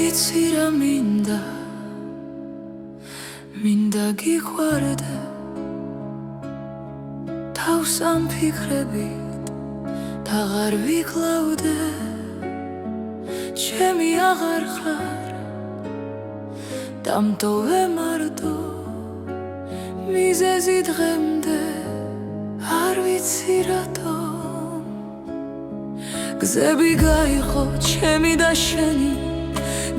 იცი რა მინდა გიყვარდე თავს ამ ფიქრებით აღარ ვიკლავდე ჩემი აღარ ხარ დამტოვე მარტო მიზეზი დღემდე არ ვიცი რატო გზები გაიღო ჩემი და შენი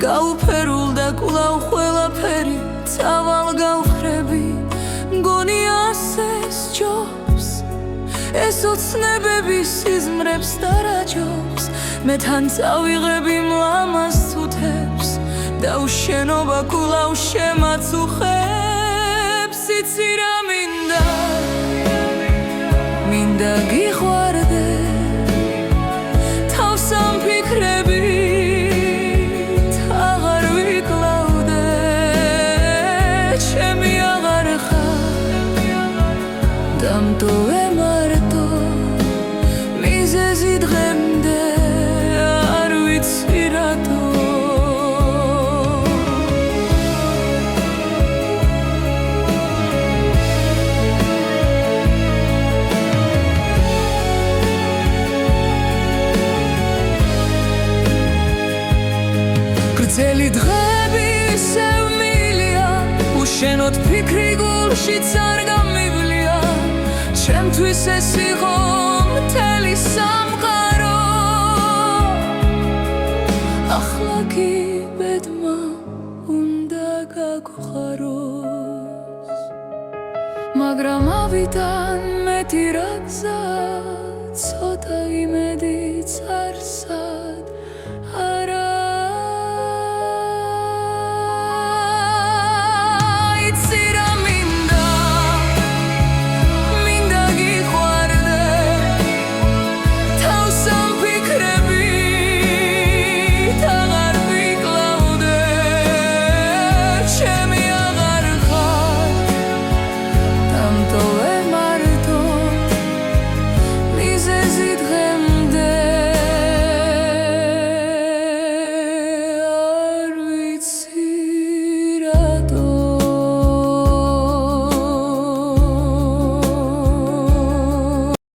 გაუფერულდა კვლავ ყველაფერი წავალ გავხრები მგონი ასე სჯობს ეს ოცნებები სიზმრებს და რაჯობს მე თან წავიღები მლამას თუთებს და უშენობა კვლავ შემაწუხებს იცი რა მინდა გიყვარდე თავს ამ ფიქრებით აღარ ვიკლავდე ჩემი აღარ ხარ დამტოვე მარტო მიზეზი დღემდე არ ვიცი რატო გრძელი დღები ისევ მილია უშენოდ ფიქრი გულშიც არ გამივლია ჩემთვის ეს იყო მთელი სამყარო ახლა კი ბედმა უნდა გაგვხაროს მაგრამ ავიდან მეტი რა გზა ცოტა იმედიც არსა